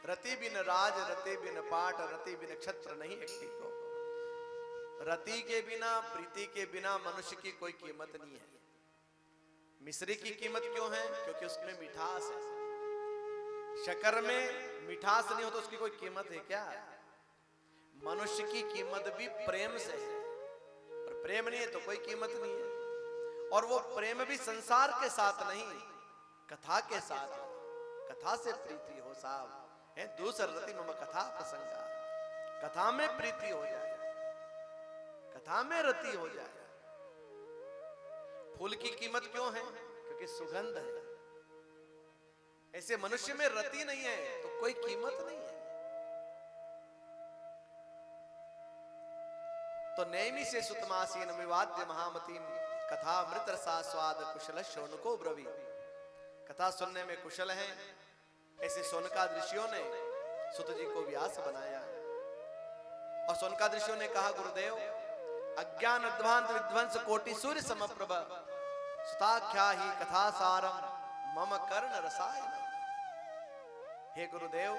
रति बिन राज रति बिन पाट रति बिन क्षत्र नहीं एकती को। रति के बिना प्रीति के बिना मनुष्य की कोई कीमत नहीं है। मिश्री की कीमत क्यों है? क्योंकि उसमें मिठास है। शक्कर में मिठास नहीं हो तो उसकी कोई कीमत है क्या? मनुष्य की कीमत भी प्रेम से है, और प्रेम नहीं है तो कोई कीमत नहीं है। और वो प्रेम भी संसार के साथ नहीं, कथा के साथ हो। कथा से प्रीति हो साहब है। दूसर रति मम कथा प्रसंगा, कथा में प्रीति हो जाए, कथा में रति हो जाए। फूल की कीमत क्यों है? क्योंकि सुगंध है। ऐसे मनुष्य में रति नहीं है तो कोई कीमत नहीं है। तो नैमी से सुतमासीन विवाद्य महामतीम कथा मृत रसा स्वाद कुशल शौनको ब्रवी। कथा सुनने में कुशल हैं ऐसे सोनकाद ऋषियों ने सुत जी को व्यास बनाया। और सोनकाद ऋषियों ने कहा, गुरुदेव अज्ञान अध्वांत विध्वंस कोटि सूर्य समप्रभ सुताख्या ही कथा सारम मम कर्ण रसायन। हे गुरुदेव,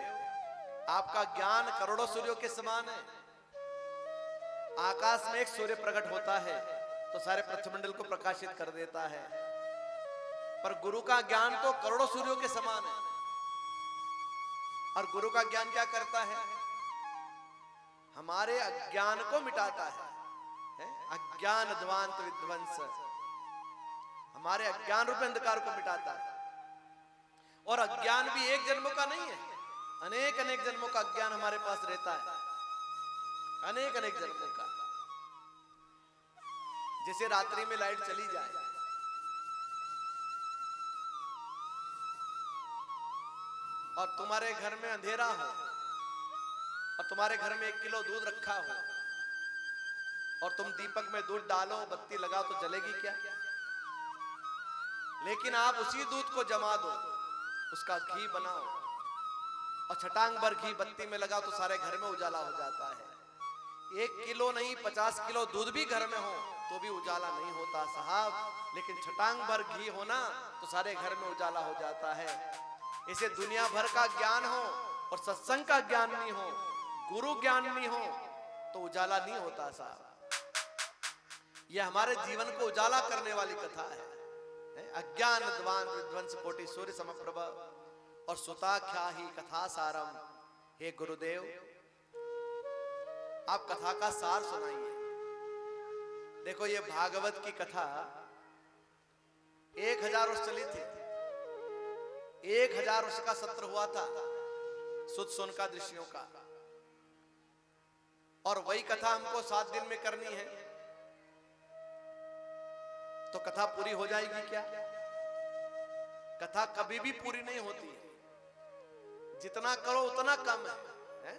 आपका ज्ञान करोड़ों सूर्यों के समान है। आकाश में एक सूर्य प्रकट होता है तो सारे पृथ्वीमंडल को प्रकाशित कर देता है, पर गुरु का ज्ञान तो करोड़ों सूर्यों के समान है। और गुरु का ज्ञान क्या करता है? हमारे अज्ञान को मिटाता है। अज्ञान ध्वांत विध्वंस, हमारे अज्ञान रूप अंधकार को मिटाता है। और अज्ञान भी एक जन्मों का नहीं है, अनेक अनेक जन्मों का अज्ञान हमारे पास रहता है, अनेक अनेक जन्मों का। जैसे रात्रि में लाइट चली जाए और तुम्हारे घर में अंधेरा हो और तुम्हारे घर में 1 किलो दूध रखा हो और तुम दीपक में दूध डालो, बत्ती लगाओ तो जलेगी क्या? लेकिन आप उसी दूध को जमा दो, उसका घी बनाओ और छटांग भर घी बत्ती में लगाओ तो सारे घर में उजाला हो जाता है। 1 किलो नहीं 50 किलो दूध भी घर में हो तो भी उजाला नहीं होता साहब। लेकिन छटांग भर घी होना तो सारे घर में उजाला हो जाता है। इसे दुनिया भर का ज्ञान हो और सत्संग का ज्ञान नहीं हो, गुरु ज्ञान नहीं हो तो उजाला नहीं होता साहब। यह हमारे जीवन को उजाला करने वाली कथा है। अज्ञान ध्वांत विध्वंस कोटि सूर्य समप्रभ और सुताख्या ही कथा सारम। हे गुरुदेव, आप कथा का सार सुनाइए। देखो ये भागवत की कथा 1000 वर्ष चली थी। 1000 वर्ष का सत्र हुआ था सुत सोनकाद ऋषियों का, और वही कथा हमको 7 दिन में करनी है तो कथा पूरी हो जाएगी क्या? कथा कभी भी पूरी नहीं होती है। जितना करो उतना कम है।